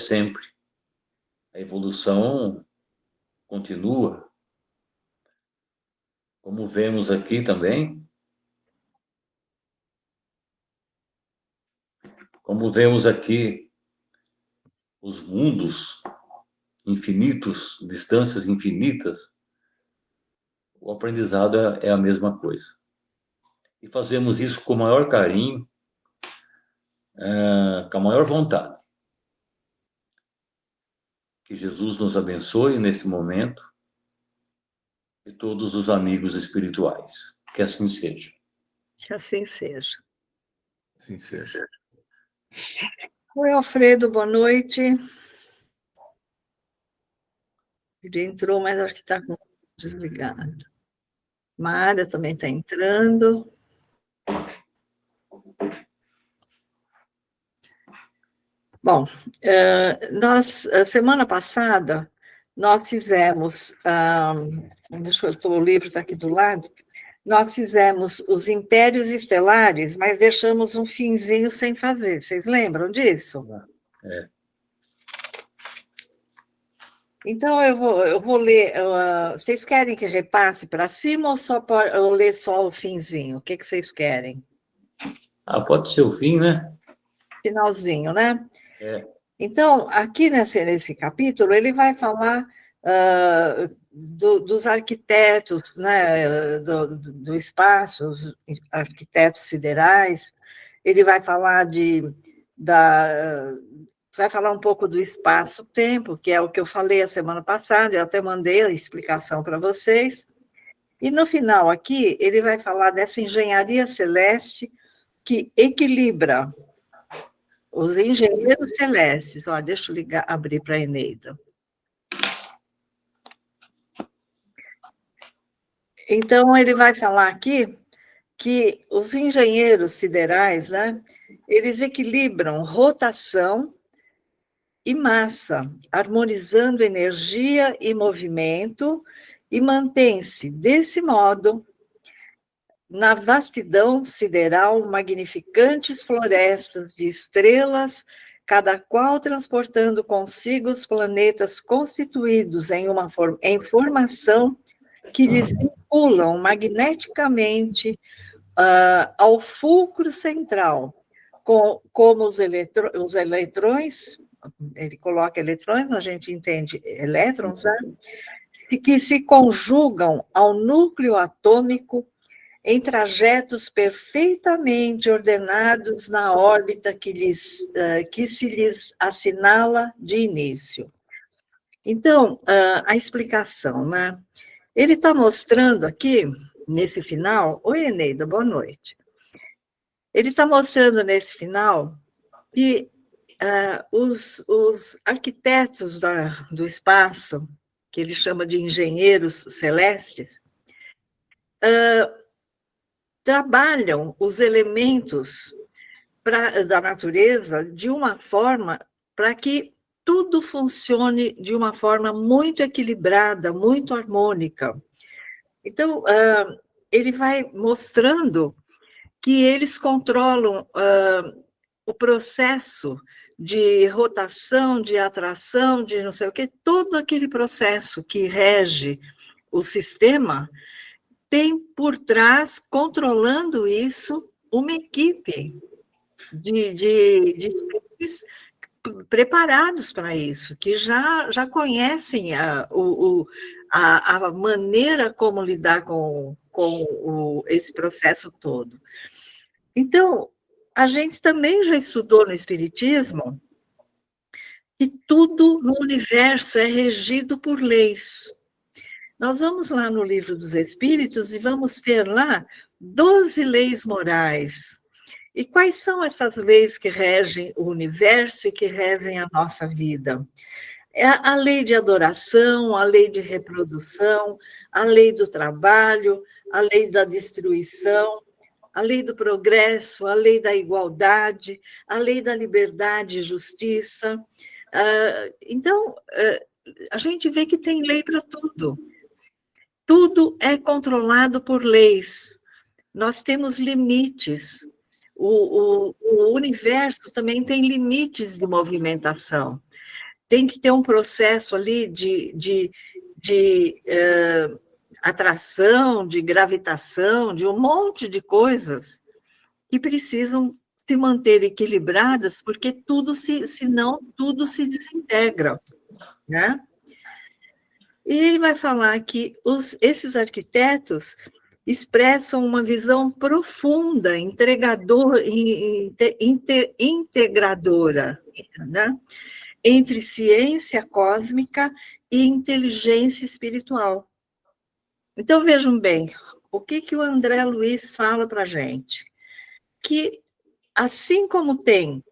sempre. A evolução continua. Como vemos aqui também, os mundos infinitos, distâncias infinitas, o aprendizado é a mesma coisa. E fazemos isso com o maior carinho, com a maior vontade. Que Jesus nos abençoe nesse momento e todos os amigos espirituais. Que assim seja. Que assim seja. Assim seja. Oi, Alfredo, boa noite. Ele entrou, mas acho que está desligado. Mária também está entrando. Bom, semana passada, nós fizemos, deixa eu ver, o livro está aqui do lado, nós fizemos os Impérios Estelares, mas deixamos um finzinho sem fazer. Vocês lembram disso? É. Então, eu vou ler. Vocês querem que repasse para cima ou ler só o finzinho? O que vocês querem? Pode ser o fim, né? Finalzinho, né? É. Então, aqui nesse capítulo, ele vai falar dos arquitetos, né, do espaço, os arquitetos siderais. Ele vai falar vai falar um pouco do espaço-tempo, que é o que eu falei a semana passada, eu até mandei a explicação para vocês. E no final aqui, ele vai falar dessa engenharia celeste que equilibra os engenheiros celestes. Deixa eu abrir para a Eneida. Então, ele vai falar aqui que os engenheiros siderais, né, eles equilibram rotação e massa, harmonizando energia e movimento, e mantém-se, desse modo, na vastidão sideral, magnificantes florestas de estrelas, cada qual transportando consigo os planetas constituídos em formação que lhes vinculam magneticamente ao fulcro central, como os eletrões, ele coloca eletrões, a gente entende elétrons, né? Que se conjugam ao núcleo atômico em trajetos perfeitamente ordenados na órbita que se lhes assinala de início. Então, a explicação, né? Ele está mostrando aqui, nesse final... Oi, Eneida, boa noite. Ele está mostrando nesse final que os arquitetos do espaço, que ele chama de engenheiros celestes, trabalham os elementos da natureza de uma forma para que tudo funcione de uma forma muito equilibrada, muito harmônica. Então, ele vai mostrando que eles controlam o processo de rotação, de atração, de não sei o quê, todo aquele processo que rege o sistema tem por trás, controlando isso, uma equipe de seres preparados para isso, que já conhecem a maneira como lidar com esse processo todo. Então, a gente também já estudou no Espiritismo que tudo no universo é regido por leis. Nós vamos lá no Livro dos Espíritos e vamos ter lá 12 leis morais. E quais são essas leis que regem o universo e que regem a nossa vida? É a lei de adoração, a lei de reprodução, a lei do trabalho, a lei da destruição, a lei do progresso, a lei da igualdade, a lei da liberdade e justiça. Então, a gente vê que tem lei para tudo. Tudo é controlado por leis. Nós temos limites. O universo também tem limites de movimentação. tem que ter um processo ali de atração, de gravitação, de um monte de coisas que precisam se manter equilibradas, porque senão tudo se desintegra, né? E ele vai falar que esses arquitetos expressam uma visão profunda, integradora, né? Entre ciência cósmica e inteligência espiritual. Então, vejam bem, o que o André Luiz fala para a gente? Que, assim como tem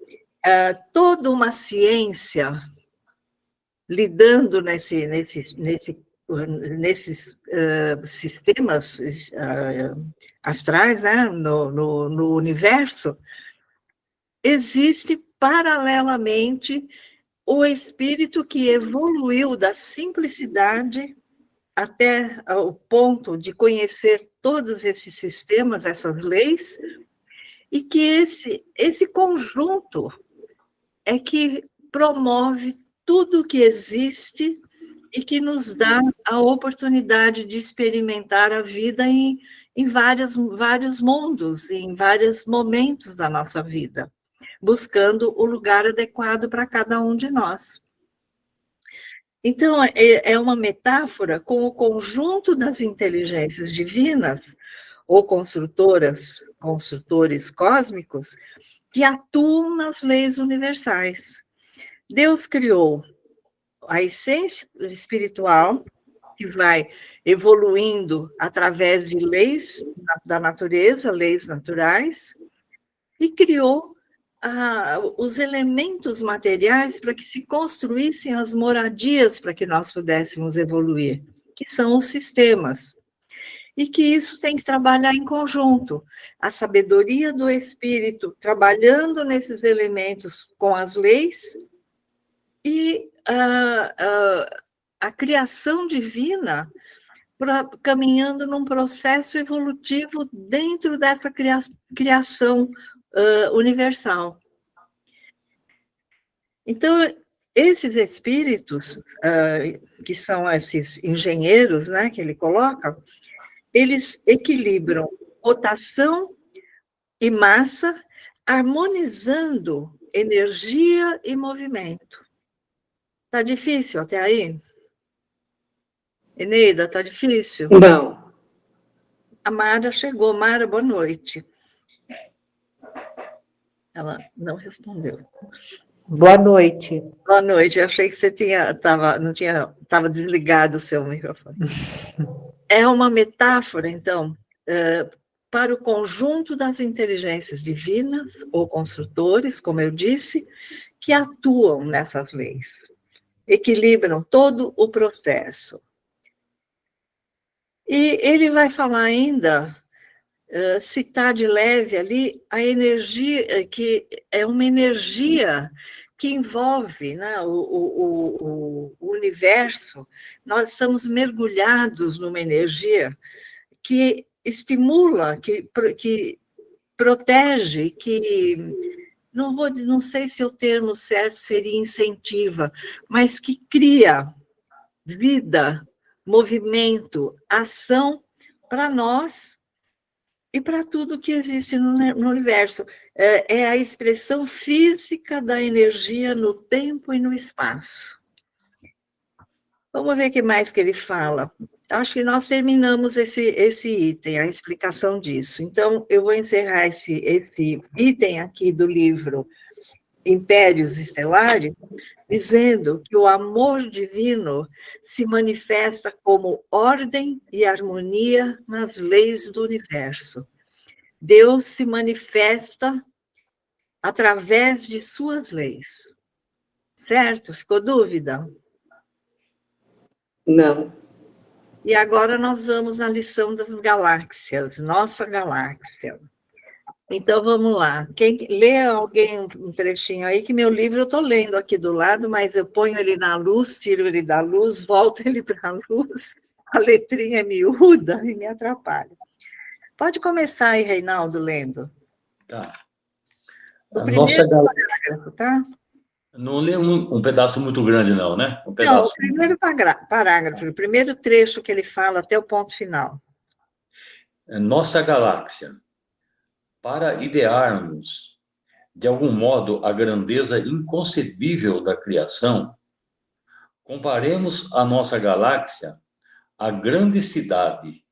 toda uma ciência lidando nesses sistemas astrais, né, no universo, existe paralelamente o espírito que evoluiu da simplicidade até o ponto de conhecer todos esses sistemas, essas leis, e que esse conjunto é que promove tudo que existe e que nos dá a oportunidade de experimentar a vida em vários mundos, em vários momentos da nossa vida, buscando o lugar adequado para cada um de nós. Então, é uma metáfora com o conjunto das inteligências divinas, ou construtores cósmicos, que atuam nas leis universais. Deus criou a essência espiritual, que vai evoluindo através de leis da natureza, leis naturais, e criou os elementos materiais para que se construíssem as moradias para que nós pudéssemos evoluir, que são os sistemas. E que isso tem que trabalhar em conjunto. A sabedoria do espírito trabalhando nesses elementos com as leis e a criação divina caminhando num processo evolutivo dentro dessa criação universal. Então, esses espíritos, que são esses engenheiros, né, que ele coloca, eles equilibram rotação e massa, harmonizando energia e movimento. Está difícil até aí? Eneida, está difícil? Não. A Mara chegou. Mara, boa noite. Ela não respondeu. Boa noite. Boa noite. Eu achei que você estava desligado o seu microfone. É uma metáfora, então, para o conjunto das inteligências divinas, ou construtores, como eu disse, que atuam nessas leis, equilibram todo o processo. E ele vai falar ainda, citar de leve ali, a energia, que é uma energia que envolve, né, o universo. Nós estamos mergulhados numa energia que estimula, que protege, que não sei se o termo certo seria incentiva, mas que cria vida, movimento, ação para nós e para tudo que existe no universo. É a expressão física da energia no tempo e no espaço. Vamos ver o que mais que ele fala. Acho que nós terminamos esse item, a explicação disso. Então, eu vou encerrar esse item aqui do livro Impérios Estelares, dizendo que o amor divino se manifesta como ordem e harmonia nas leis do universo. Deus se manifesta através de suas leis. Certo? Ficou dúvida? Não. E agora nós vamos à lição das galáxias, nossa galáxia. Então, vamos lá. Quem lê alguém um trechinho aí, que meu livro eu estou lendo aqui do lado, mas eu ponho ele na luz, tiro ele da luz, volto ele para a luz, a letrinha é miúda e me atrapalha. Pode começar aí, Reinaldo, lendo. Tá. O primeiro parágrafo, tá? Não lê um pedaço muito grande, não, né? Um Não, pedaço. o primeiro parágrafo, o primeiro trecho que ele fala até o ponto final. Nossa galáxia, para idearmos, de algum modo, a grandeza inconcebível da criação, comparemos a nossa galáxia à grande cidade,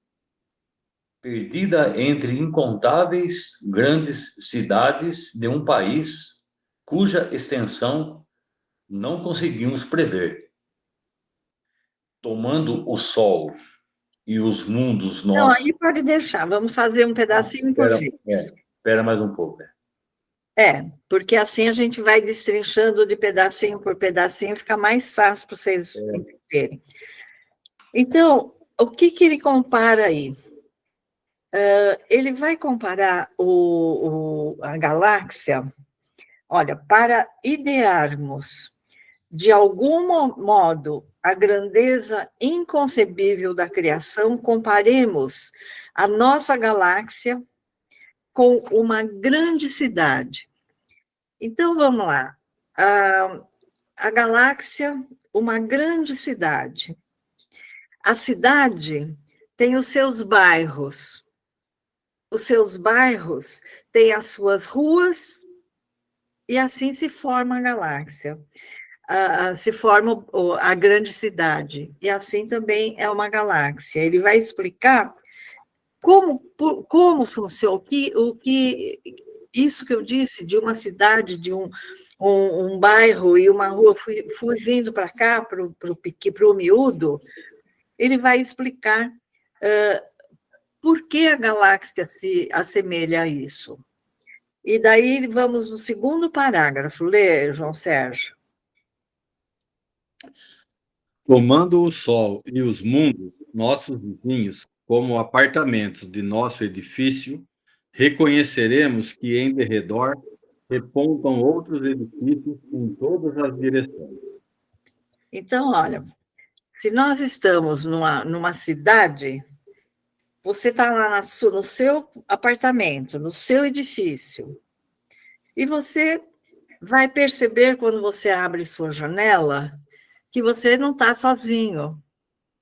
perdida entre incontáveis grandes cidades de um país cuja extensão não conseguimos prever. Tomando o Sol e os mundos Não, nossos. aí pode deixar, vamos fazer um pedacinho por vez. Espera mais um pouco. Porque assim a gente vai destrinchando de pedacinho por pedacinho, fica mais fácil para vocês entenderem. Então, o que ele compara aí? Ele vai comparar a galáxia, olha, para idearmos de algum modo a grandeza inconcebível da criação, comparemos a nossa galáxia com uma grande cidade. Então, vamos lá. A galáxia, uma grande cidade. A cidade tem os seus bairros. Os seus bairros têm as suas ruas, e assim se forma a galáxia. Se forma a grande cidade, e assim também é uma galáxia. Ele vai explicar como funciona, isso que eu disse, de uma cidade, de um bairro e uma rua, fui vindo para cá, para o miúdo, ele vai explicar por que a galáxia se assemelha a isso. E daí vamos no segundo parágrafo. Lê, João Sérgio. Tomando o Sol e os mundos, nossos vizinhos, como apartamentos de nosso edifício, reconheceremos que em derredor repontam outros edifícios em todas as direções. Então, olha, se nós estamos numa cidade, você está lá no seu apartamento, no seu edifício, e você vai perceber, quando você abre sua janela, que você não está sozinho,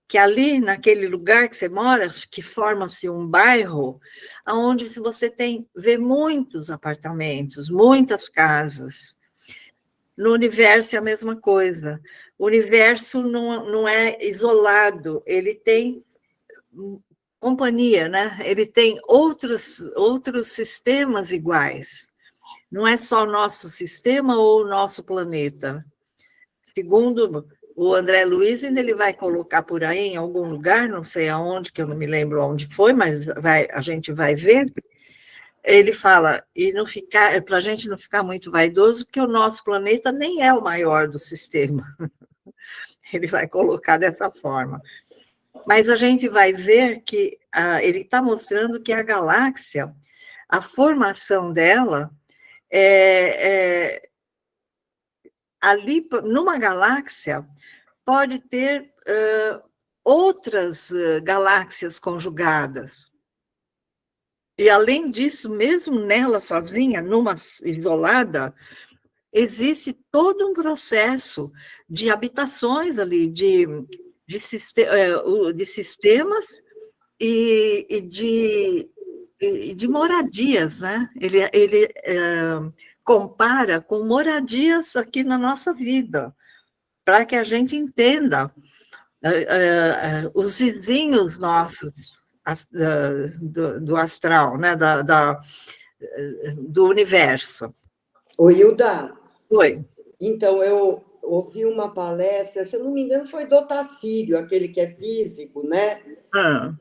que ali, naquele lugar que você mora, que forma-se um bairro, onde você vê muitos apartamentos, muitas casas. No universo é a mesma coisa. O universo não é isolado, ele tem companhia, né? Ele tem outros sistemas iguais. Não é só o nosso sistema ou o nosso planeta. Segundo o André Luiz, ele vai colocar por aí em algum lugar, não sei aonde, que eu não me lembro onde foi, mas a gente vai ver. Ele fala, para a gente não ficar muito vaidoso, porque o nosso planeta nem é o maior do sistema. Ele vai colocar dessa forma. Mas a gente vai ver que ele está mostrando que a galáxia, a formação dela, ali, numa galáxia, pode ter outras galáxias conjugadas. E, além disso, mesmo nela sozinha, numa isolada, existe todo um processo de habitações ali, de sistemas e de moradias, né? Ele compara com moradias aqui na nossa vida, para que a gente entenda os vizinhos nossos do astral, né? Do universo. Oi, Hilda. Oi. Então, eu ouvi uma palestra, se eu não me engano, foi do Otacílio, aquele que é físico, né?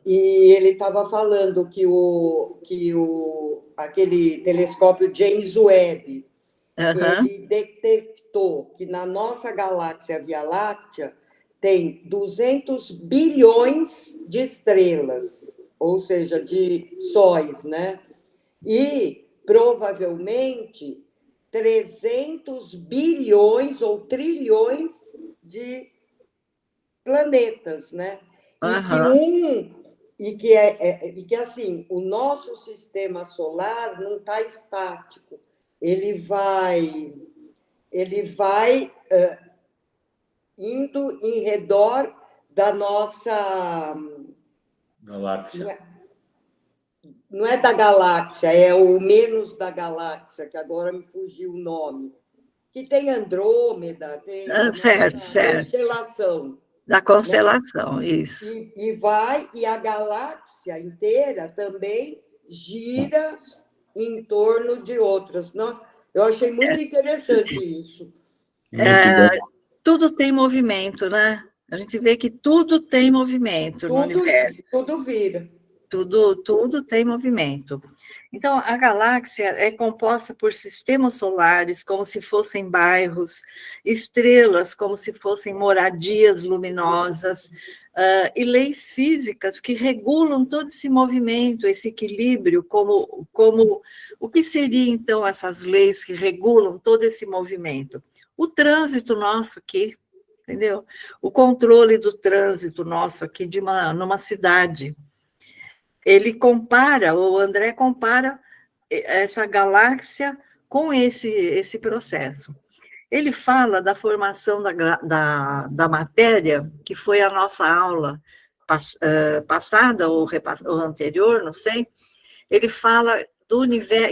E ele estava falando que aquele telescópio James Webb, ele detectou que na nossa galáxia Via Láctea tem 200 bilhões de estrelas, ou seja, de sóis, né? E, provavelmente, 300 bilhões ou trilhões de planetas, né? E que assim, o nosso sistema solar não está estático, ele vai ele vai indo em redor da nossa... Galáxia. Não é da galáxia, é o menos da galáxia, que agora me fugiu o nome. Que tem Andrômeda, tem certo. constelação. Da constelação, né? Isso. E a galáxia inteira também gira em torno de outras. Nossa, eu achei muito interessante isso. Tudo tem movimento, né? A gente vê que tudo tem movimento no universo. Tudo vira. Tudo tem movimento. Então, a galáxia é composta por sistemas solares, como se fossem bairros, estrelas, como se fossem moradias luminosas, e leis físicas que regulam todo esse movimento, esse equilíbrio, como o que seriam, então, essas leis que regulam todo esse movimento? O trânsito nosso aqui, entendeu? O controle do trânsito nosso aqui numa cidade. O André compara essa galáxia com esse processo. Ele fala da formação da matéria, que foi a nossa aula passada, ou anterior, não sei. Ele fala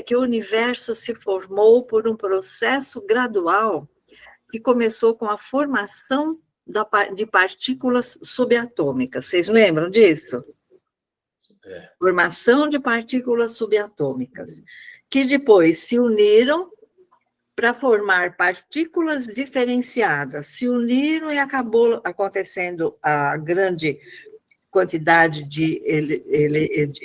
que o universo se formou por um processo gradual que começou com a formação de partículas subatômicas. Vocês lembram disso? Formação de partículas subatômicas, que depois se uniram para formar partículas diferenciadas, se uniram e acabou acontecendo a grande quantidade de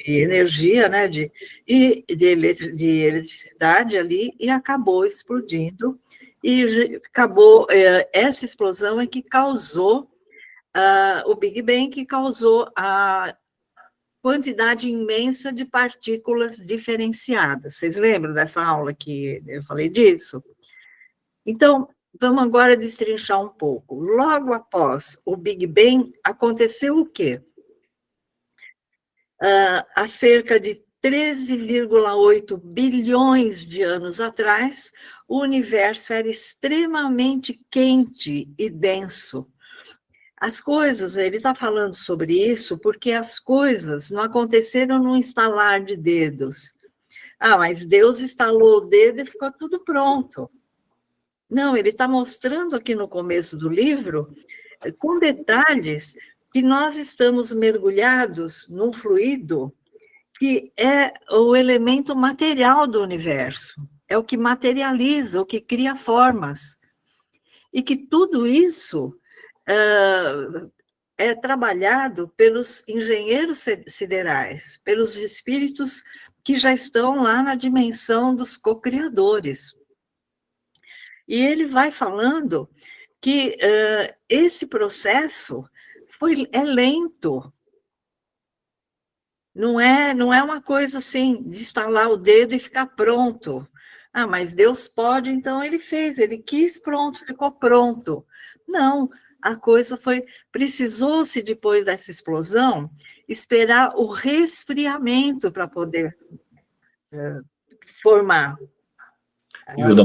energia, né, de eletricidade ali, e acabou explodindo, e acabou, essa explosão é que causou o Big Bang, que causou a quantidade imensa de partículas diferenciadas. Vocês lembram dessa aula que eu falei disso? Então, vamos agora destrinchar um pouco. Logo após o Big Bang, aconteceu o quê? Há cerca de 13,8 bilhões de anos atrás, o universo era extremamente quente e denso. As coisas, ele está falando sobre isso porque as coisas não aconteceram num estalar de dedos. Mas Deus estalou o dedo e ficou tudo pronto. Não, ele está mostrando aqui no começo do livro, com detalhes, que nós estamos mergulhados num fluido que é o elemento material do universo, é o que materializa, o que cria formas. E que tudo isso é trabalhado pelos engenheiros siderais, pelos espíritos que já estão lá na dimensão dos co-criadores. E ele vai falando que esse processo é lento. Não é uma coisa assim, de estalar o dedo e ficar pronto. Mas Deus pode, então ele fez, ele quis, pronto, ficou pronto. Não, a coisa precisou-se, depois dessa explosão, esperar o resfriamento para poder formar. Hilda,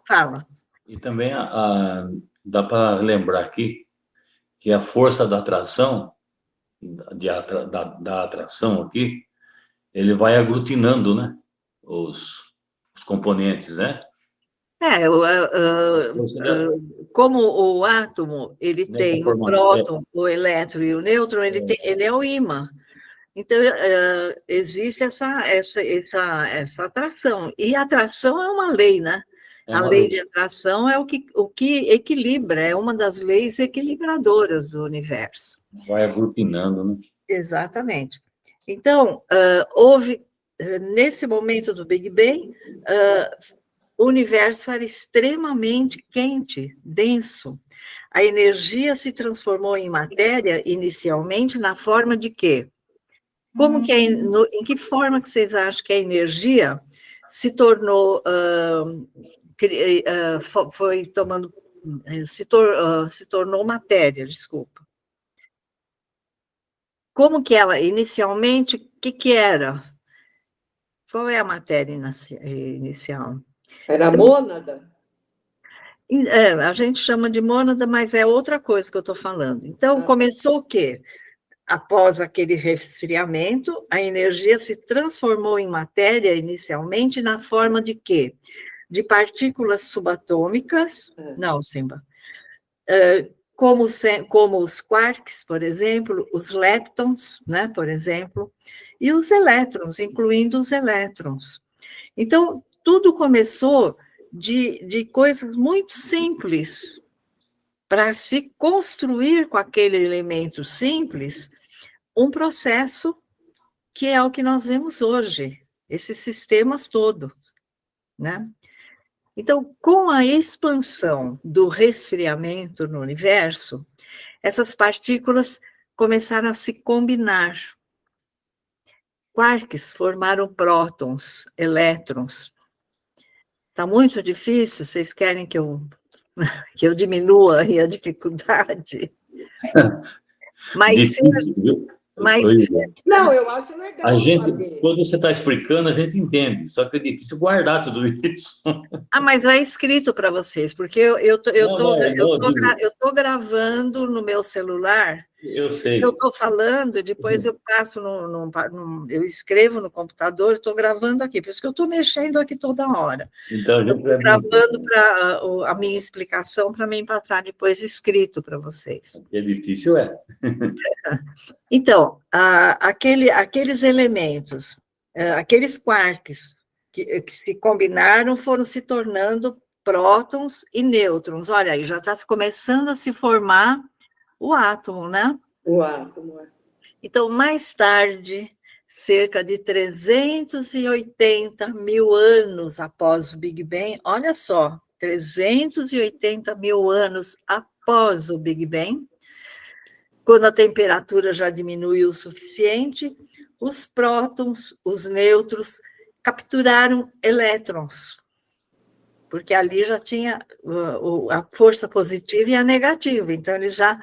fala. E também dá para lembrar aqui que a força da atração, da atração aqui, ele vai aglutinando, né, os componentes, né? Como o átomo, ele tem o próton, o elétron e o nêutron, ele é o ímã. Então, existe essa atração. E a atração é uma lei, né? A lei de atração é o que equilibra, é uma das leis equilibradoras do universo. Vai aglutinando, né? Exatamente. Então, houve, nesse momento do Big Bang, o universo era extremamente quente, denso. A energia se transformou em matéria, inicialmente, na forma de quê? Em que forma que vocês acham que a energia se tornou, se tornou matéria, desculpa. Como que ela, inicialmente, o que era? Qual é a matéria inicial? Era mônada? A gente chama de mônada, mas é outra coisa que eu estou falando. Então, começou o quê? Após aquele resfriamento, a energia se transformou em matéria inicialmente na forma de quê? De partículas subatômicas, não, Simba, como os quarks, por exemplo, os leptons, né, por exemplo, e os elétrons, incluindo os elétrons. Então, tudo começou de coisas muito simples, para se construir com aquele elemento simples um processo que é o que nós vemos hoje, esses sistemas todos, né? Então, com a expansão do resfriamento no universo, essas partículas começaram a se combinar. Quarks formaram prótons, elétrons. Está muito difícil? Vocês querem que eu diminua aí a dificuldade? Difícil, viu? Não, eu acho legal A gente, saber. quando você está explicando, a gente entende, só que é difícil guardar tudo isso. Mas é escrito para vocês, porque eu tô gravando no meu celular. Eu sei. Eu estou falando, depois eu passo eu escrevo no computador, estou gravando aqui, por isso que eu estou mexendo aqui toda hora. Então, a gente vai gravando a minha explicação para mim passar depois escrito para vocês. É difícil, é. Então, aqueles elementos, aqueles quarks que se combinaram foram se tornando prótons e nêutrons. Olha aí, já está começando a se formar o átomo, né? O átomo. Então, mais tarde, cerca de 380 mil anos após o Big Bang, olha só, 380 mil anos após o Big Bang, quando a temperatura já diminuiu o suficiente, os prótons, os nêutrons, capturaram elétrons, porque ali já tinha a força positiva e a negativa, então eles já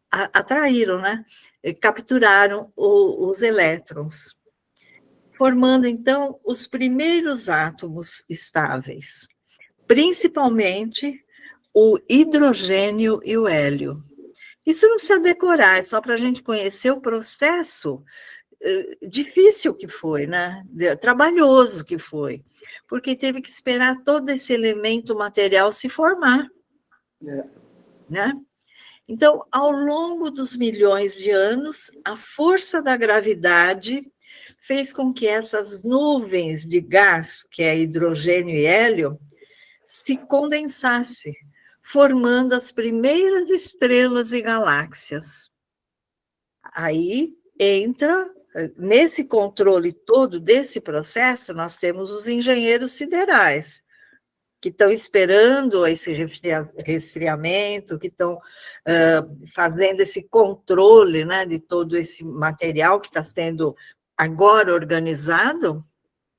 atraíram, né? Capturaram os elétrons, formando, então, os primeiros átomos estáveis, principalmente o hidrogênio e o hélio. Isso não precisa decorar, é só para a gente conhecer o processo difícil que foi, né? Trabalhoso que foi, porque teve que esperar todo esse elemento material se formar, né? Então, ao longo dos milhões de anos, a força da gravidade fez com que essas nuvens de gás, que é hidrogênio e hélio, se condensassem, formando as primeiras estrelas e galáxias. Aí entra, nesse controle todo desse processo, nós temos os engenheiros siderais, que estão esperando esse resfriamento, que estão fazendo esse controle, né, de todo esse material que está sendo agora organizado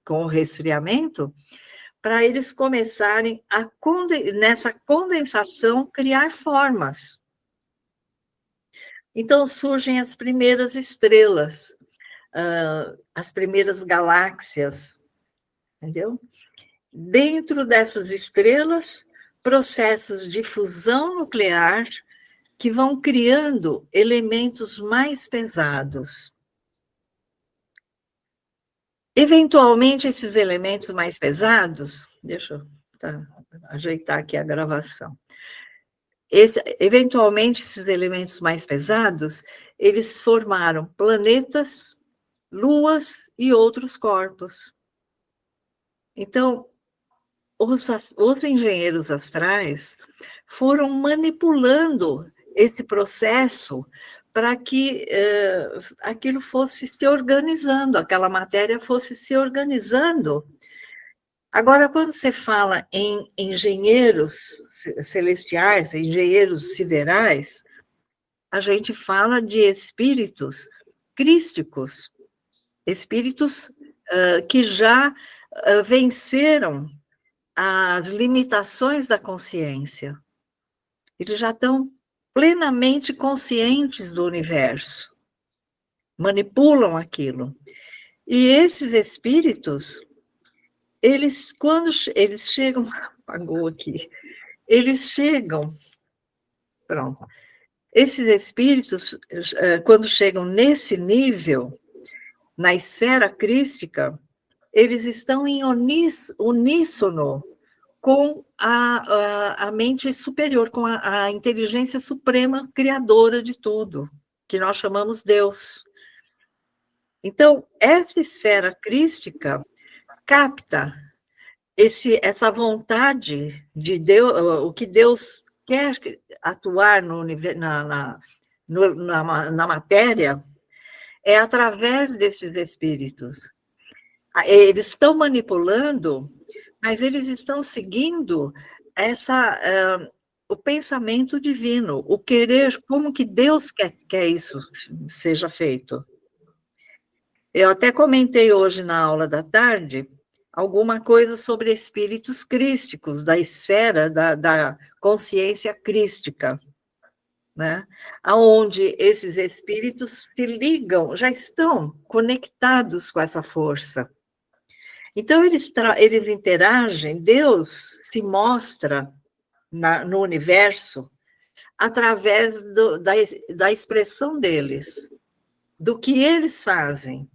com o resfriamento, para eles começarem nessa condensação, criar formas. Então, surgem as primeiras estrelas, as primeiras galáxias, entendeu? Dentro dessas estrelas, processos de fusão nuclear que vão criando elementos mais pesados. Eventualmente, esses elementos mais pesados, deixa eu ajeitar aqui a gravação. Eventualmente, esses elementos mais pesados, eles formaram planetas, luas e outros corpos. Então, os engenheiros astrais foram manipulando esse processo para que aquilo fosse se organizando, aquela matéria fosse se organizando. Agora, quando você fala em engenheiros celestiais, engenheiros siderais, a gente fala de espíritos crísticos, espíritos que já venceram as limitações da consciência. Eles já estão plenamente conscientes do universo, manipulam aquilo. E esses espíritos, quando eles chegam, apagou aqui, eles chegam, pronto, esses espíritos, quando chegam nesse nível, na esfera crística, eles estão em uníssono com a mente superior, com a inteligência suprema criadora de tudo, que nós chamamos Deus. Então, essa esfera crística capta essa vontade de Deus, o que Deus quer atuar na matéria, é através desses espíritos. Eles estão manipulando, mas eles estão seguindo o pensamento divino, o querer, como que Deus quer isso seja feito. Eu até comentei hoje na aula da tarde alguma coisa sobre espíritos crísticos, da esfera da consciência crística, né? Onde esses espíritos se ligam, já estão conectados com essa força. Então, eles interagem, Deus se mostra no universo através da expressão deles, do que eles fazem.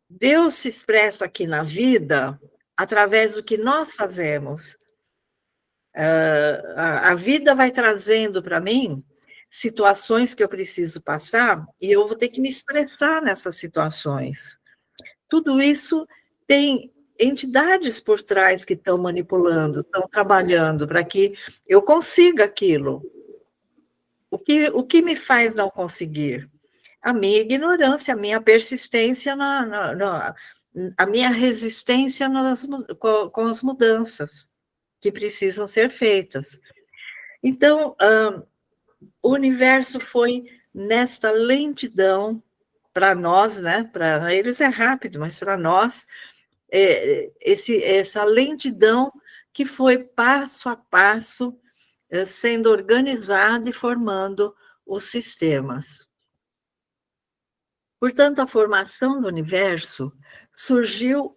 Deus se expressa aqui na vida através do que nós fazemos. A vida vai trazendo para mim situações que eu preciso passar e eu vou ter que me expressar nessas situações. Tudo isso tem entidades por trás que estão manipulando, estão trabalhando para que eu consiga aquilo. O que me faz não conseguir? A minha ignorância, a minha persistência, a minha resistência com as mudanças que precisam ser feitas. Então, o universo foi nesta lentidão, para nós, né? Para eles é rápido, mas para nós, essa lentidão que foi passo a passo sendo organizada e formando os sistemas. Portanto, a formação do universo seguiu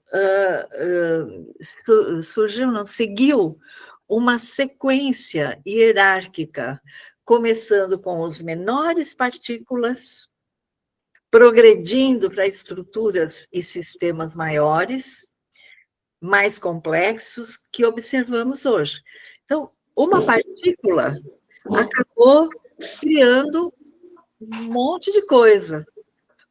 uma sequência hierárquica, começando com os menores partículas, progredindo para estruturas e sistemas maiores, mais complexos, que observamos hoje. Então, uma partícula acabou criando um monte de coisa.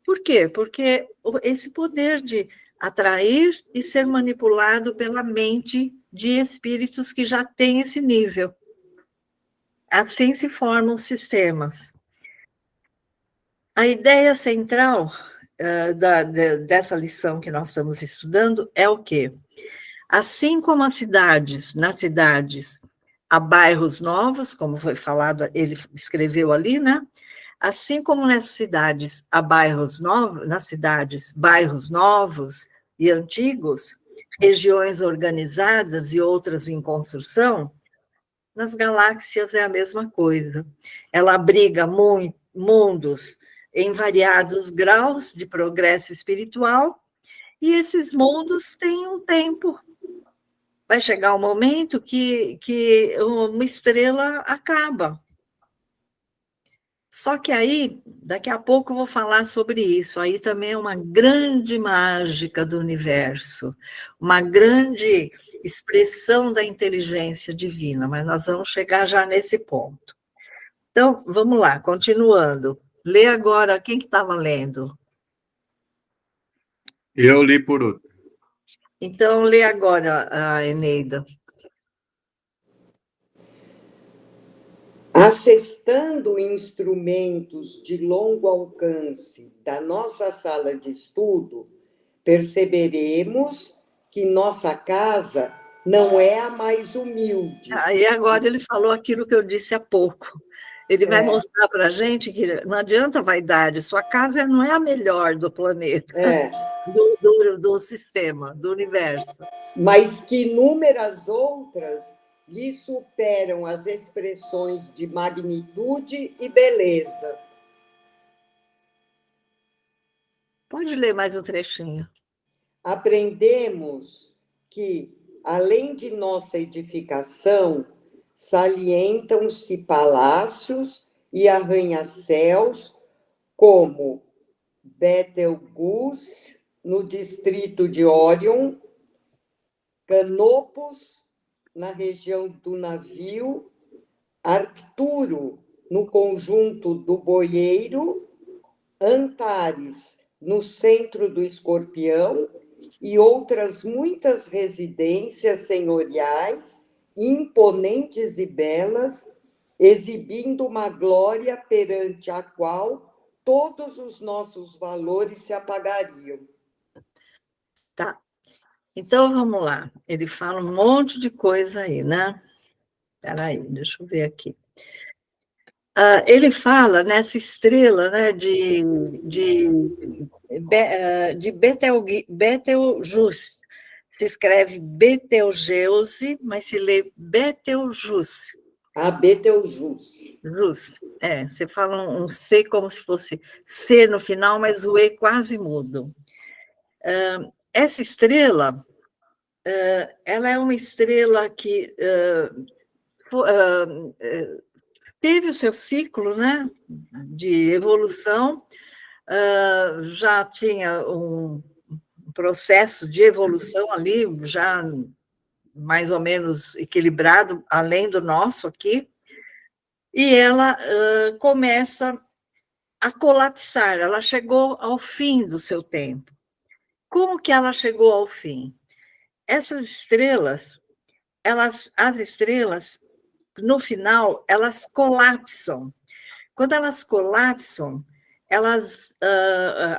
Por quê? Porque esse poder de atrair e ser manipulado pela mente de espíritos que já têm esse nível. Assim se formam sistemas. A ideia central dessa lição que nós estamos estudando é o quê? Assim como nas cidades, há bairros novos, como foi falado, ele escreveu ali, né? Assim como nas cidades há bairros novos e antigos, regiões organizadas e outras em construção, nas galáxias é a mesma coisa. Ela abriga mundos em variados graus de progresso espiritual, e esses mundos têm um tempo. Vai chegar um momento que uma estrela acaba. Só que aí, daqui a pouco eu vou falar sobre isso. Aí também é uma grande mágica do universo, uma grande expressão da inteligência divina, mas nós vamos chegar já nesse ponto. Então, vamos lá, continuando. Lê agora, quem que estava lendo? Eu li por último. Então, lê agora, a Eneida. Acessando instrumentos de longo alcance da nossa sala de estudo, perceberemos que nossa casa não é a mais humilde. Aí agora ele falou aquilo que eu disse há pouco. Ele vai mostrar para a gente que não adianta vaidade, sua casa não é a melhor do planeta, do sistema, do universo. Mas que inúmeras outras lhe superam as expressões de magnitude e beleza. Pode ler mais um trechinho. Aprendemos que, além de nossa edificação, salientam-se palácios e arranha-céus como Betelgeuse, no distrito de Órion, Canopus, na região do Navio, Arcturo, no conjunto do Boieiro, Antares, no centro do Escorpião, e outras muitas residências senhoriais, imponentes e belas, exibindo uma glória perante a qual todos os nossos valores se apagariam. Tá. Então, vamos lá. Ele fala um monte de coisa aí, né? Espera aí, deixa eu ver aqui. Ele fala nessa estrela, né, de Betelgeuse. Se escreve Betelgeuse, mas se lê Betelgeuse. A Betelgeuse. Você fala um C como se fosse C no final, mas o E quase mudo. Essa estrela, ela é uma estrela que teve o seu ciclo, né, de evolução, já tinha um processo de evolução ali, já mais ou menos equilibrado, além do nosso aqui, e ela começa a colapsar, ela chegou ao fim do seu tempo. Como que ela chegou ao fim? Essas estrelas, as estrelas, no final, elas colapsam. Quando elas colapsam,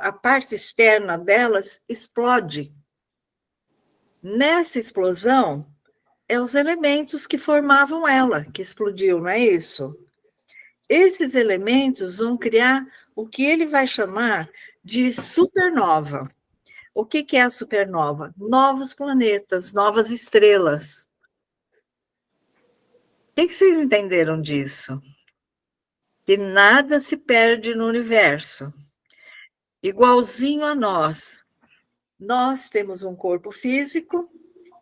a parte externa delas explode. Nessa explosão, os elementos que formavam ela, que explodiu, não é isso? Esses elementos vão criar o que ele vai chamar de supernova. O que é a supernova? Novos planetas, novas estrelas. O que vocês entenderam disso? Que nada se perde no universo. Igualzinho a nós. Nós temos um corpo físico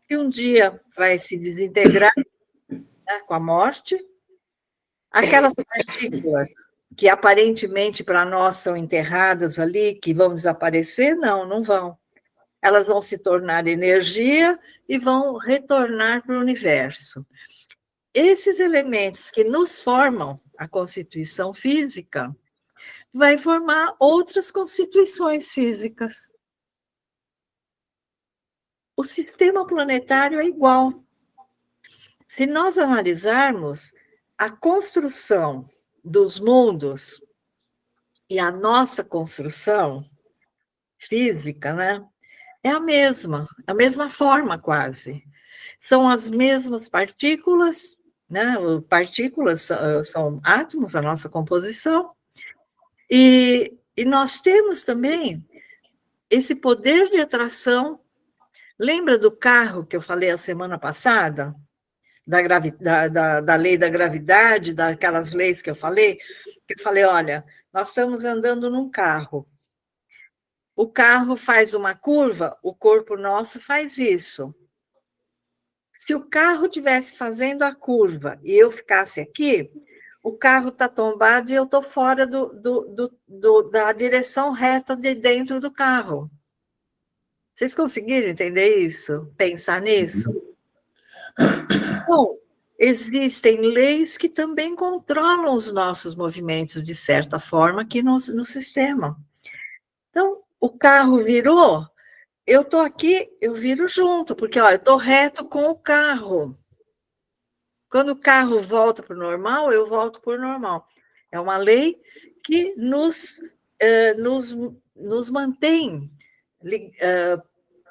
que um dia vai se desintegrar, né, com a morte. Aquelas partículas que aparentemente para nós são enterradas ali, que vão desaparecer, não vão. Elas vão se tornar energia e vão retornar para o universo. Esses elementos que nos formam a constituição física vai formar outras constituições físicas. O sistema planetário é igual. Se nós analisarmos a construção dos mundos e a nossa construção física, né, é a mesma forma quase. São as mesmas partículas, né? Partículas são átomos, a nossa composição, e nós temos também esse poder de atração. Lembra do carro que eu falei a semana passada? Da lei da gravidade, daquelas leis que eu falei? Que eu falei, olha, nós estamos andando num carro. O carro faz uma curva, o corpo nosso faz isso. Se o carro estivesse fazendo a curva e eu ficasse aqui, o carro está tombado e eu estou fora da direção reta de dentro do carro. Vocês conseguiram entender isso? Pensar nisso? Bom, existem leis que também controlam os nossos movimentos, de certa forma, aqui no sistema. Então, o carro virou, eu estou aqui, eu viro junto, porque ó, eu estou reto com o carro. Quando o carro volta para o normal, eu volto para o normal. É uma lei que nos mantém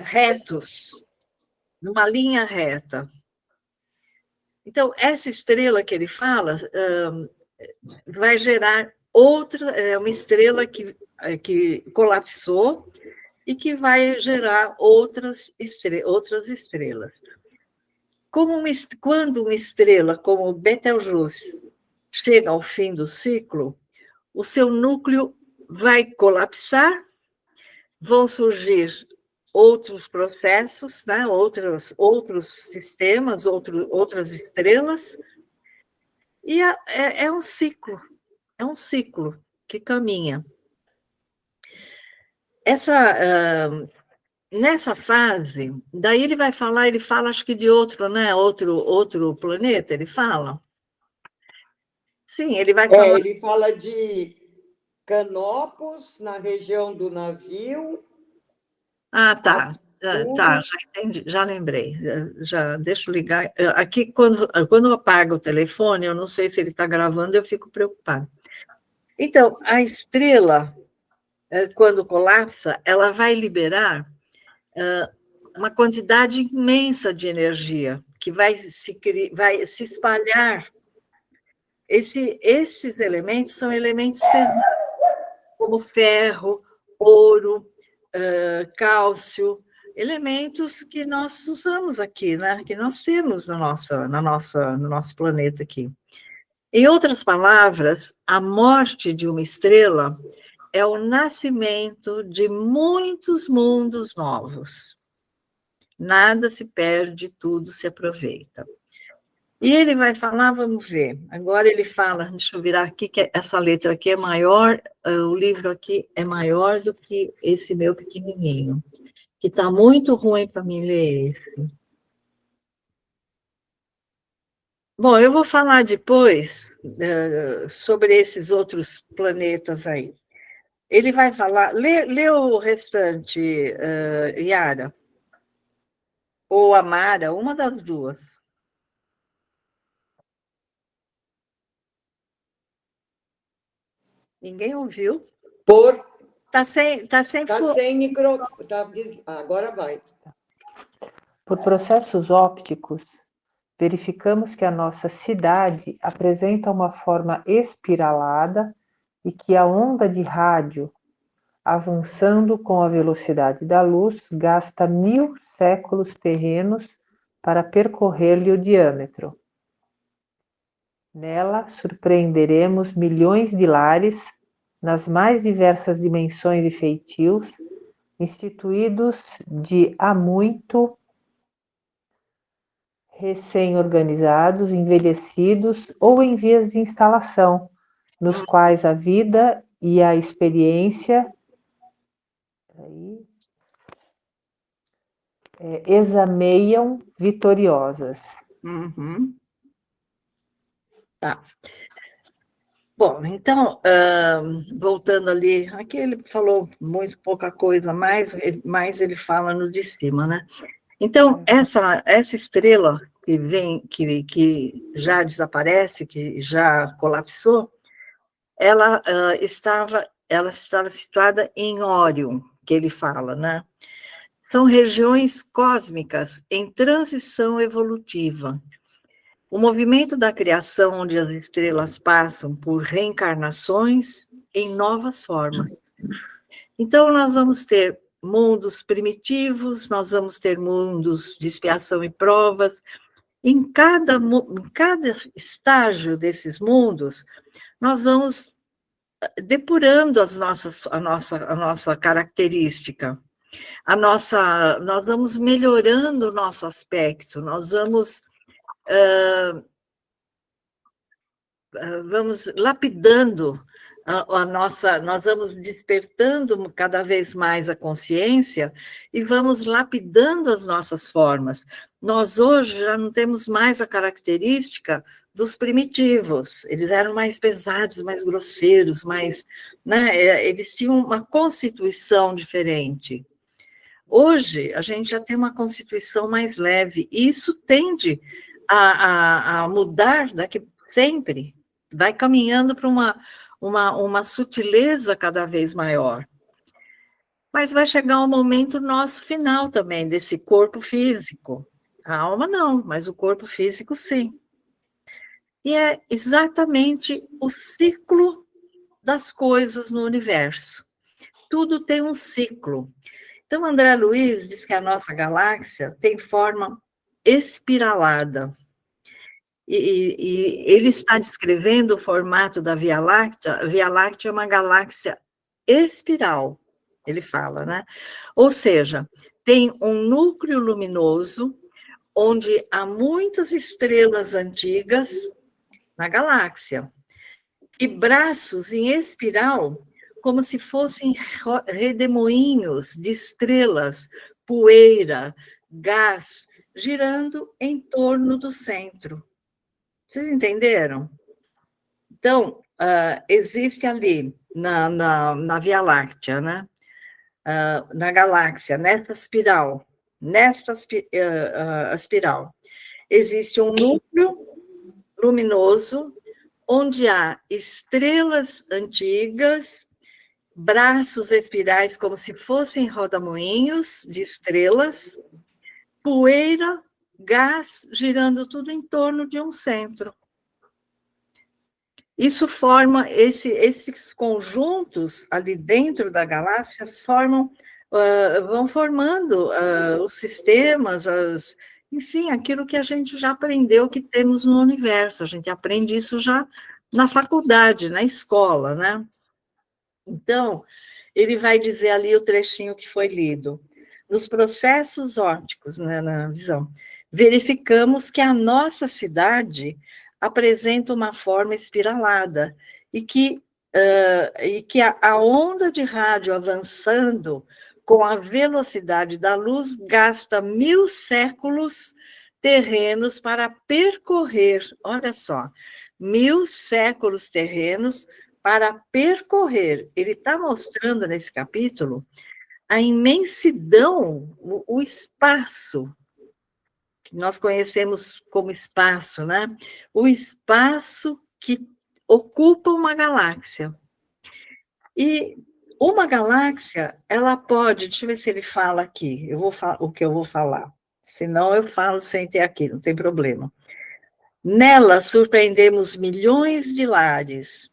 retos, numa linha reta. Então, essa estrela que ele fala vai gerar uma estrela que colapsou e que vai gerar outras estrelas. Quando uma estrela como Betelgeuse chega ao fim do ciclo, o seu núcleo vai colapsar, vão surgir outros processos, né? outros sistemas, outras estrelas, E é um ciclo que caminha. Nessa fase, daí ele fala acho que de outro, né? Outro planeta, ele fala. Sim, ele vai falar. Ele fala de Canopus, na região do navio. Ah, tá. Tá, já entendi, já lembrei. Já deixa eu ligar. Aqui, quando eu apago o telefone, eu não sei se ele está gravando, eu fico preocupada. Então, a estrela, quando colapsa, ela vai liberar uma quantidade imensa de energia que vai se espalhar. Esses elementos são elementos pesados, como ferro, ouro, cálcio, elementos que nós usamos aqui, né? Que nós temos no nosso planeta aqui. Em outras palavras, a morte de uma estrela é o nascimento de muitos mundos novos. Nada se perde, tudo se aproveita. E ele vai falar, vamos ver, agora ele fala, deixa eu virar aqui, que essa letra aqui é maior, o livro aqui é maior do que esse meu pequenininho, que está muito ruim para mim ler esse. Bom, eu vou falar depois sobre esses outros planetas aí. Ele vai falar, lê o restante, Yara, ou Amara, uma das duas. Ninguém ouviu? Está sem microfone. Agora vai. Por processos ópticos, verificamos que a nossa cidade apresenta uma forma espiralada e que a onda de rádio, avançando com a velocidade da luz, gasta 1000 séculos terrenos para percorrer-lhe o diâmetro. Nela, surpreenderemos milhões de lares, nas mais diversas dimensões e feitios, instituídos de há muito, recém-organizados, envelhecidos ou em vias de instalação, nos quais a vida e a experiência exameiam vitoriosas. Uhum. Tá. Bom, então, voltando ali, aqui ele falou muito pouca coisa, mas ele fala no de cima, né? Então, essa estrela que já desaparece, que já colapsou, ela estava situada em Órion, que ele fala, né? São regiões cósmicas em transição evolutiva. O movimento da criação, onde as estrelas passam por reencarnações em novas formas. Então, nós vamos ter mundos primitivos, nós vamos ter mundos de expiação e provas. Em cada estágio desses mundos, nós vamos depurando a nossa característica. Nós vamos melhorando o nosso aspecto, nós vamos lapidando nós vamos despertando cada vez mais a consciência e vamos lapidando as nossas formas. Nós hoje já não temos mais a característica dos primitivos, eles eram mais pesados, mais grosseiros, eles tinham uma constituição diferente. Hoje, a gente já tem uma constituição mais leve, e isso tende a mudar daqui sempre, vai caminhando para uma sutileza cada vez maior. Mas vai chegar um momento nosso final também, desse corpo físico. A alma não, mas o corpo físico sim. E é exatamente o ciclo das coisas no universo. Tudo tem um ciclo. Então, André Luiz diz que a nossa galáxia tem forma espiralada. E ele está descrevendo o formato da Via Láctea. A Via Láctea é uma galáxia espiral, ele fala, né? Ou seja, tem um núcleo luminoso, onde há muitas estrelas antigas na galáxia, e braços em espiral, como se fossem redemoinhos de estrelas, poeira, gás, girando em torno do centro. Vocês entenderam? Então, existe ali, na Via Láctea, né? Na galáxia, nessa espiral, espiral, existe um núcleo luminoso, onde há estrelas antigas, braços espirais como se fossem rodamoinhos de estrelas, poeira, gás, girando tudo em torno de um centro. Isso forma, esses conjuntos ali dentro da galáxia vão formando os sistemas, enfim, aquilo que a gente já aprendeu que temos no universo. A gente aprende isso já na faculdade, na escola, né? Então, ele vai dizer ali o trechinho que foi lido. Nos processos ópticos, né, na visão, verificamos que a nossa cidade apresenta uma forma espiralada e que a onda de rádio avançando com a velocidade da luz gasta 1000 séculos terrenos para percorrer, olha só, 1000 séculos terrenos para percorrer. Ele está mostrando nesse capítulo a imensidão, o espaço, que nós conhecemos como espaço, né? O espaço que ocupa uma galáxia. E uma galáxia, ela pode, deixa eu ver se ele fala aqui, o que eu vou falar, senão eu falo sem ter aqui, não tem problema. Nela surpreendemos milhões de lares,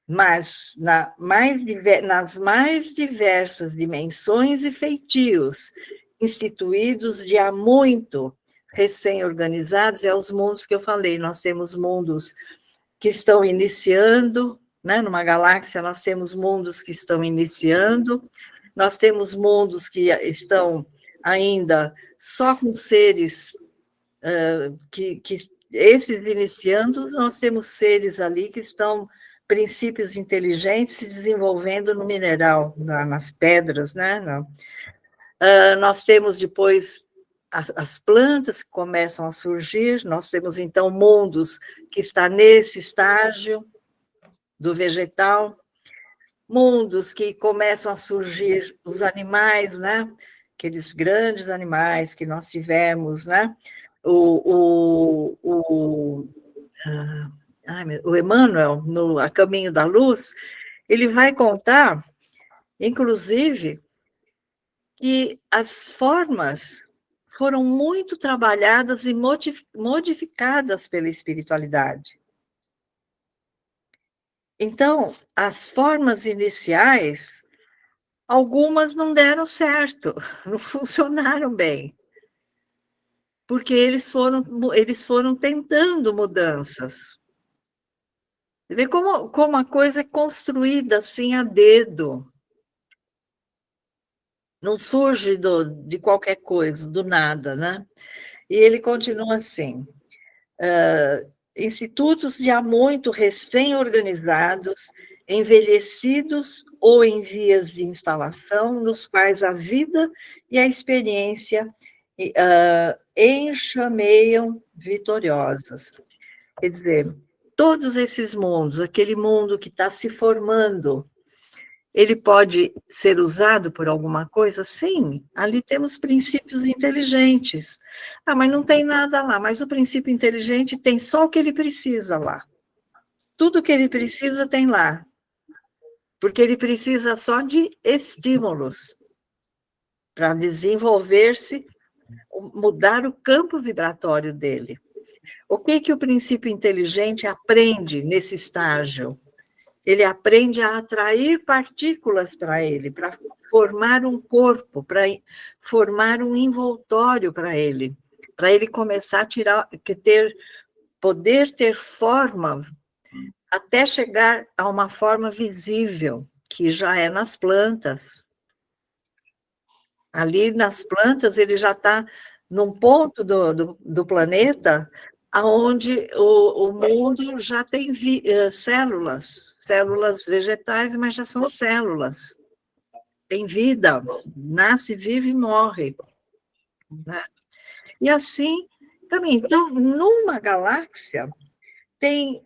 mas nas mais diversas dimensões e feitios, instituídos de há muito, recém-organizados, é os mundos que eu falei. Nós temos mundos que estão iniciando, né? Numa galáxia nós temos mundos que estão iniciando, nós temos mundos que estão ainda só com seres que esses iniciando, nós temos seres ali que estão princípios inteligentes se desenvolvendo no mineral, nas pedras, né? Nós temos depois as plantas que começam a surgir, nós temos então mundos que está nesse estágio do vegetal, mundos que começam a surgir os animais, né? Aqueles grandes animais que nós tivemos, né? O Emmanuel, no A Caminho da Luz, ele vai contar, inclusive, que as formas foram muito trabalhadas e modificadas pela espiritualidade. Então, as formas iniciais, algumas não deram certo, não funcionaram bem, porque eles foram tentando mudanças. Você vê como a coisa é construída assim a dedo. Não surge de qualquer coisa, do nada, né? E ele continua assim, institutos já muito recém-organizados, envelhecidos ou em vias de instalação, nos quais a vida e a experiência enxameiam vitoriosas. Quer dizer, todos esses mundos, aquele mundo que está se formando, ele pode ser usado por alguma coisa? Sim, ali temos princípios inteligentes. Mas não tem nada lá, mas o princípio inteligente tem só o que ele precisa lá. Tudo que ele precisa tem lá, porque ele precisa só de estímulos para desenvolver-se, mudar o campo vibratório dele. O que o princípio inteligente aprende nesse estágio? Ele aprende a atrair partículas para ele, para formar um corpo, para formar um envoltório para ele começar a poder ter forma, até chegar a uma forma visível, que já é nas plantas. Ali nas plantas ele já está num ponto do planeta onde o mundo já tem células vegetais, mas já são células. Tem vida, nasce, vive e morre. Né? E assim também. Então, numa galáxia, tem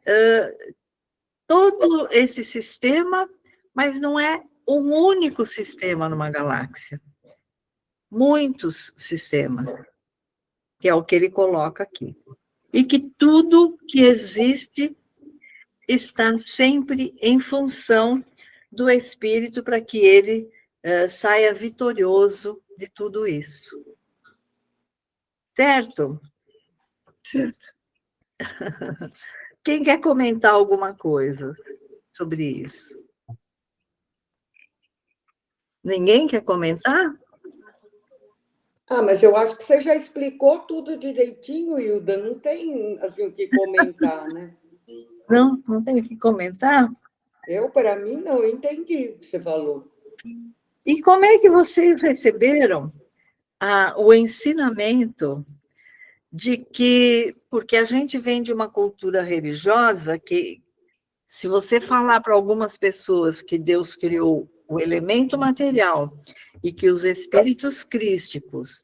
todo esse sistema, mas não é um único sistema numa galáxia. Muitos sistemas, que é o que ele coloca aqui. E que tudo que existe está sempre em função do espírito para que ele saia vitorioso de tudo isso. Certo? Certo. Quem quer comentar alguma coisa sobre isso? Ninguém quer comentar? Mas eu acho que você já explicou tudo direitinho, Hilda. Não tem assim, o que comentar, né? Não tem o que comentar? Para mim, não entendi o que você falou. E como é que vocês receberam o ensinamento de que, porque a gente vem de uma cultura religiosa que, se você falar para algumas pessoas que Deus criou o elemento material e que os espíritos crísticos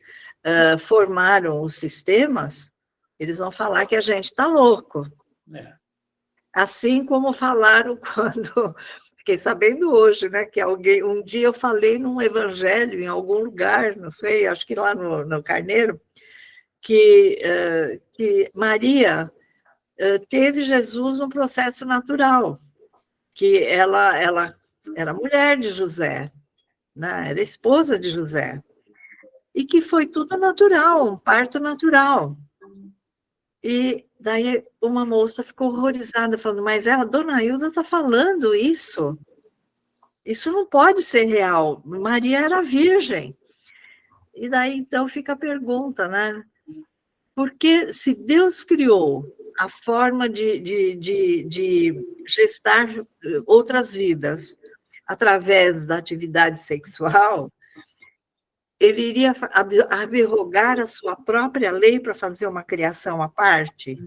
formaram os sistemas, eles vão falar que a gente está louco. É. Assim como falaram quando... Fiquei sabendo hoje, né, que um dia eu falei num evangelho em algum lugar, não sei, acho que lá no Carneiro, que Maria teve Jesus no processo natural, que ela era mulher de José, né, era esposa de José, e que foi tudo natural, um parto natural. E daí uma moça ficou horrorizada, falando, mas Dona Hilda está falando isso? Isso não pode ser real. Maria era virgem. E daí, então, fica a pergunta, né? Porque se Deus criou a forma de gestar outras vidas através da atividade sexual, ele iria abrogar a sua própria lei para fazer uma criação à parte?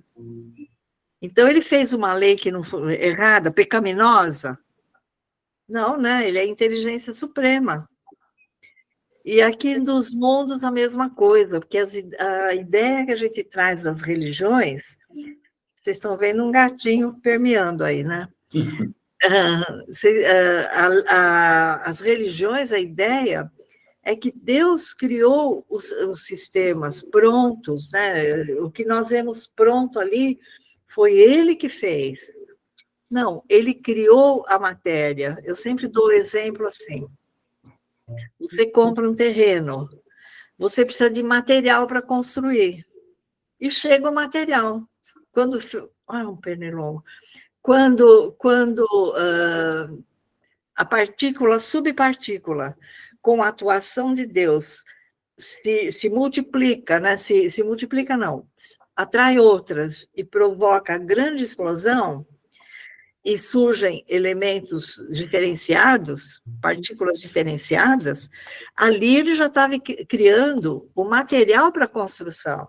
Então, ele fez uma lei que não foi errada, pecaminosa? Não, né? Ele é a inteligência suprema. E aqui nos mundos a mesma coisa, porque a ideia que a gente traz das religiões, vocês estão vendo um gatinho permeando aí, né? As religiões, a ideia é que Deus criou os sistemas prontos, né? O que nós vemos pronto ali foi Ele que fez. Não, Ele criou a matéria. Eu sempre dou o exemplo assim. Você compra um terreno, você precisa de material para construir. E chega o material. Um pernilongo. Quando a partícula, subpartícula, com a atuação de Deus, se multiplica, né? Se multiplica, não, atrai outras e provoca grande explosão, e surgem elementos diferenciados, partículas diferenciadas, ali ele já estava criando o material para a construção.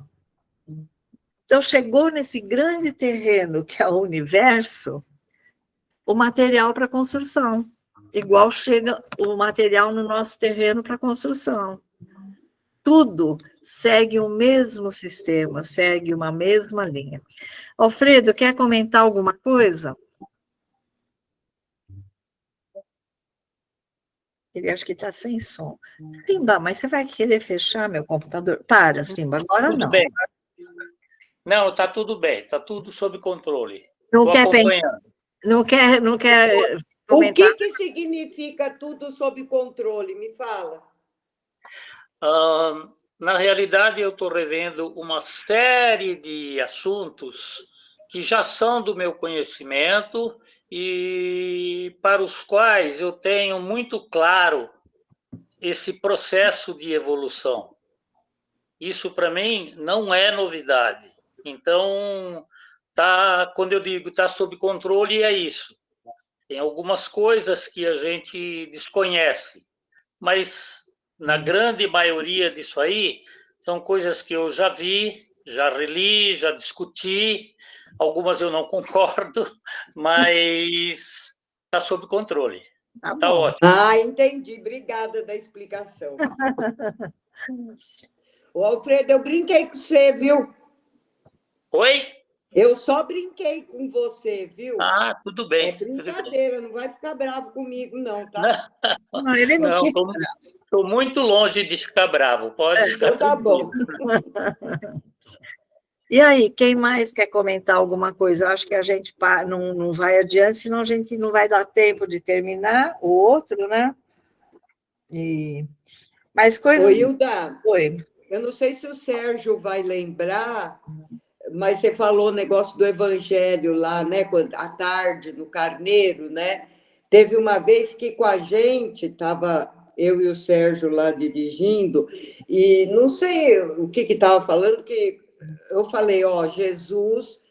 Então, chegou nesse grande terreno que é o universo, o material para a construção, igual chega o material no nosso terreno para a construção. Tudo segue o mesmo sistema, segue uma mesma linha. Alfredo, quer comentar alguma coisa? Ele acho que está sem som. Simba, mas você vai querer fechar meu computador? Para, Simba, agora tudo não. Bem. Não, está tudo bem, está tudo sob controle. Não Estou quer acompanhando. Não quer comentar. O que significa tudo sob controle? Me fala. Na realidade, eu estou revendo uma série de assuntos que já são do meu conhecimento e para os quais eu tenho muito claro esse processo de evolução. Isso, para mim, não é novidade. Então, quando eu digo está sob controle, é isso. Tem algumas coisas que a gente desconhece, mas, na grande maioria disso aí, são coisas que eu já vi, já reli, já discuti, algumas eu não concordo, mas está sob controle. Tá Está bom. ótimo. Ah, entendi. Obrigada da explicação. Ô, Alfredo, eu brinquei com você, viu? Oi? Eu só brinquei com você, viu? Ah, tudo bem. É tudo bem. brincadeira, não vai ficar bravo comigo, não, tá? Não, ele não Não, fica. estou muito longe de ficar bravo. Pode ficar Então tá tranquilo. bom. E aí, quem mais quer comentar alguma coisa? Eu acho que a gente não vai adiante, senão a gente não vai dar tempo de terminar o outro, né? Mas coisas... Ô, Hilda, Oi. eu não sei se o Sérgio vai lembrar, mas você falou o negócio do evangelho lá, né? À tarde, no Carneiro, né? Teve uma vez que com a gente, estava eu e o Sérgio lá dirigindo, e não sei o que estava falando, que eu falei, ó, Jesus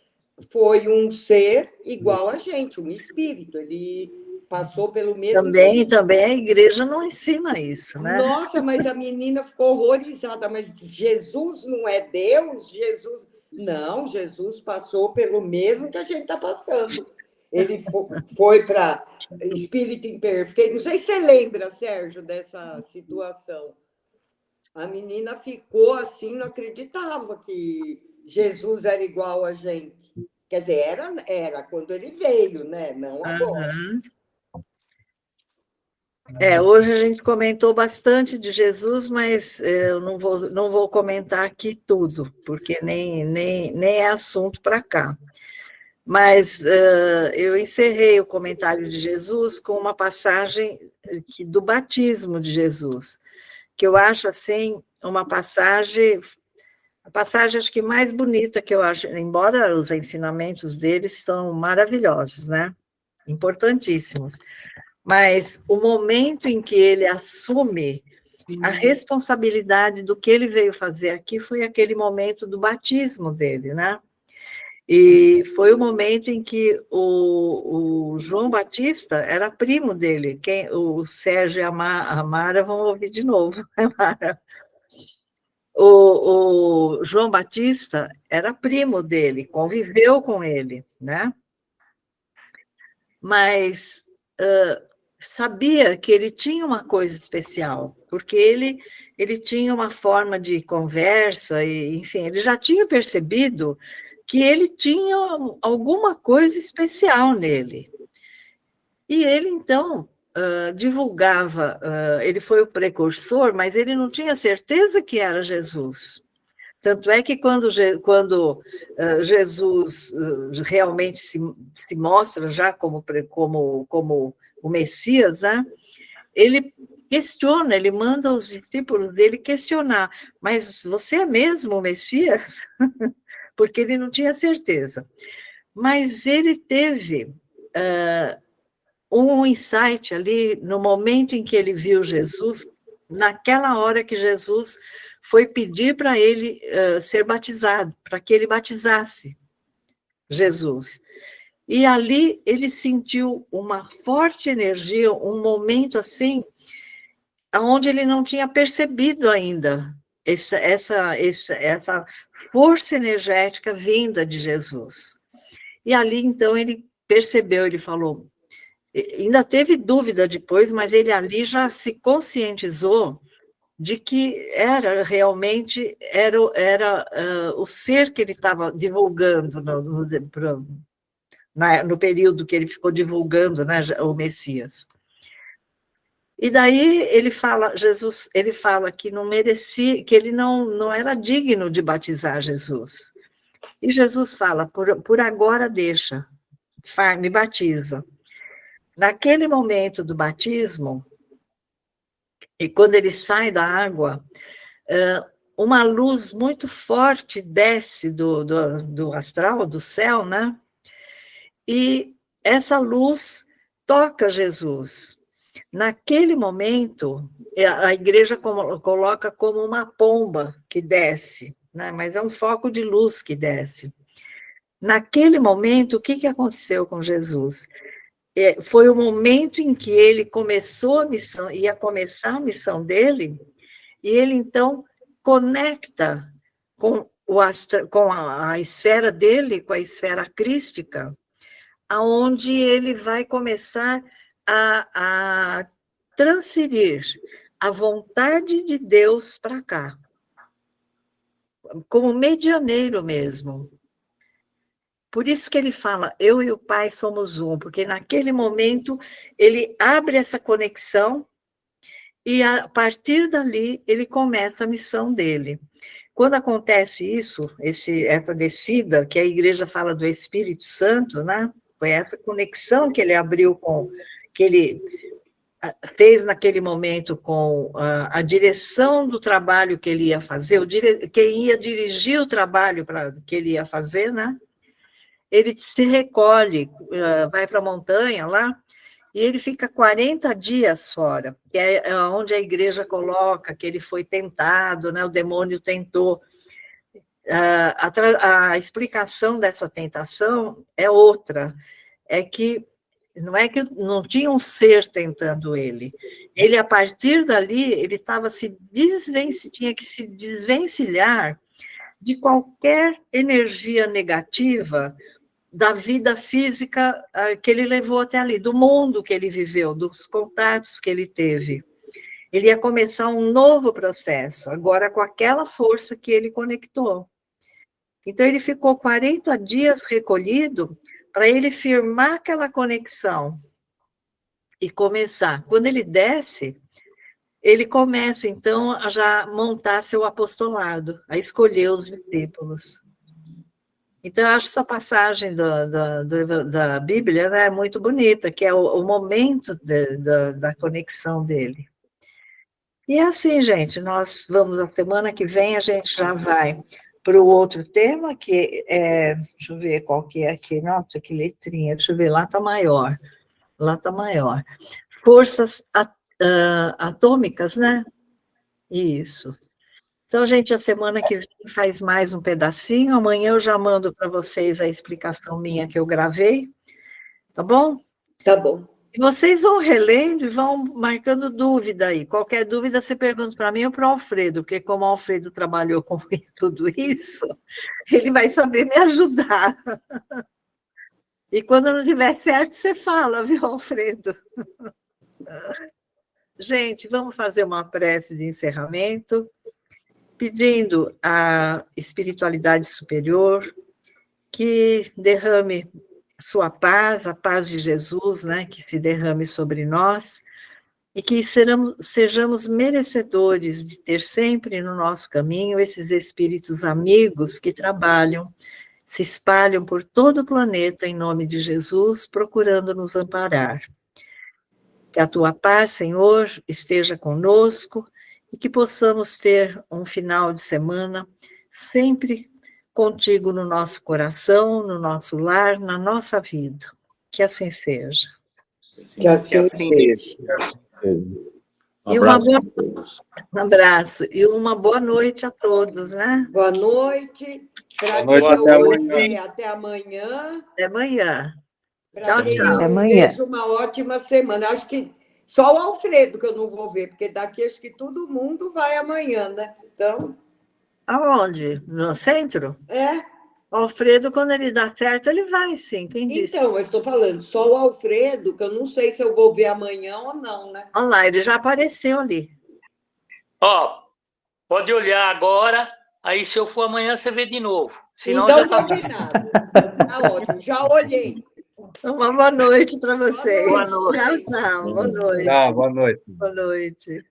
foi um ser igual a gente, um espírito, ele passou pelo mesmo... Também a igreja não ensina isso, né? Nossa, mas a menina ficou horrorizada, mas Jesus não é Deus? Jesus... Não, Jesus passou pelo mesmo que a gente está passando. Ele foi para espírito imperfeito. Não sei se você lembra, Sérgio, dessa situação. A menina ficou assim, não acreditava que Jesus era igual a gente. Quer dizer, era quando ele veio, né? Não agora. Uhum. Hoje a gente comentou bastante de Jesus, mas eu não vou comentar aqui tudo, porque nem é assunto para cá. Mas eu encerrei o comentário de Jesus com uma passagem do batismo de Jesus, que eu acho assim uma passagem, a passagem acho que mais bonita que eu acho, embora os ensinamentos deles são maravilhosos, né? Importantíssimos. Mas o momento em que ele assume a responsabilidade do que ele veio fazer aqui foi aquele momento do batismo dele, né? E foi o momento em que o João Batista era primo dele. O Sérgio e a Mara vão ouvir de novo. O João Batista era primo dele, conviveu com ele, né? Mas sabia que ele tinha uma coisa especial, porque ele tinha uma forma de conversa, e, enfim, ele já tinha percebido que ele tinha alguma coisa especial nele. E ele, então, divulgava, ele foi o precursor, mas ele não tinha certeza que era Jesus. Tanto é que quando Jesus realmente se mostra já como o Messias, né? Ele questiona, ele manda os discípulos dele questionar, mas você é mesmo o Messias? Porque ele não tinha certeza. Mas ele teve um insight ali, no momento em que ele viu Jesus, naquela hora que Jesus foi pedir para ele ser batizado, para que ele batizasse Jesus. E ali ele sentiu uma forte energia, um momento assim, onde ele não tinha percebido ainda essa força energética vinda de Jesus. E ali, então, ele percebeu, ele falou, ainda teve dúvida depois, mas ele ali já se conscientizou de que realmente era o ser que ele estava divulgando no período que ele ficou divulgando, né, o Messias. E daí Jesus fala que não merecia, que ele não era digno de batizar Jesus. E Jesus fala, por agora deixa, me batiza. Naquele momento do batismo, e quando ele sai da água, uma luz muito forte desce do astral, do céu, né? E essa luz toca Jesus. Naquele momento, a igreja coloca como uma pomba que desce, né? Mas é um foco de luz que desce. Naquele momento, o que aconteceu com Jesus? Foi o momento em que ele começou a missão, ia começar a missão dele, e ele, então, conecta com com a esfera dele, com a esfera crística, aonde ele vai começar a transferir a vontade de Deus para cá, como medianeiro mesmo. Por isso que ele fala, eu e o Pai somos um, porque naquele momento ele abre essa conexão e a partir dali ele começa a missão dele. Quando acontece isso, essa descida, que a igreja fala do Espírito Santo, né? Foi essa conexão que ele abriu que ele fez naquele momento com a direção do trabalho que ele ia fazer, quem ia dirigir o trabalho que ele ia fazer, né? Ele se recolhe, vai para a montanha lá, e ele fica 40 dias fora, que é onde a igreja coloca que ele foi tentado, né? O demônio tentou. A explicação dessa tentação é outra, é que não é que não tinha um ser tentando ele, a partir dali, ele tinha que se desvencilhar de qualquer energia negativa da vida física que ele levou até ali, do mundo que ele viveu, dos contatos que ele teve. Ele ia começar um novo processo, agora com aquela força que ele conectou. Então, ele ficou 40 dias recolhido para ele firmar aquela conexão e começar. Quando ele desce, ele começa, então, a já montar seu apostolado, a escolher os discípulos. Então, eu acho essa passagem da Bíblia, né, muito bonita, que é o momento da conexão dele. E é assim, gente, nós vamos, a semana que vem, a gente já vai para o outro tema, que é, deixa eu ver qual que é aqui, nossa, que letrinha, deixa eu ver, lá está maior. Forças atômicas, né? Isso. Então, gente, a semana que vem faz mais um pedacinho, amanhã eu já mando para vocês a explicação minha que eu gravei, tá bom? Tá bom. E vocês vão relendo e vão marcando dúvida aí. Qualquer dúvida você pergunta para mim ou para o Alfredo, porque como o Alfredo trabalhou com tudo isso, ele vai saber me ajudar. E quando não tiver certo, você fala, viu, Alfredo? Gente, vamos fazer uma prece de encerramento, pedindo à espiritualidade superior que derrame sua paz, a paz de Jesus, né, que se derrame sobre nós, e que sejamos merecedores de ter sempre no nosso caminho esses espíritos amigos que trabalham, se espalham por todo o planeta em nome de Jesus, procurando nos amparar. Que a tua paz, Senhor, esteja conosco e que possamos ter um final de semana sempre contigo no nosso coração, no nosso lar, na nossa vida. Que assim seja. Que assim seja. Um abraço e uma boa noite a todos, né? Boa noite. Para Boa noite, quem até não amanhã. vê, até amanhã. Até amanhã. Para Tchau, quem tchau. não Até amanhã. vejo, uma ótima semana. Acho que só o Alfredo que eu não vou ver, porque daqui acho que todo mundo vai amanhã, né? Então, Aonde? No centro? é. O Alfredo, quando ele dá certo, ele vai, sim. Quem disse? Então, eu estou falando, só o Alfredo, que eu não sei se eu vou ver amanhã ou não, né? Olha lá, ele já apareceu ali. Ó, pode olhar agora, aí se eu for amanhã você vê de novo. Senão Então, já tá bom. combinado. Tá ótimo, já olhei. Uma boa noite para vocês. Boa noite. Tchau, tchau. Boa noite. Tchau, boa noite. Boa noite.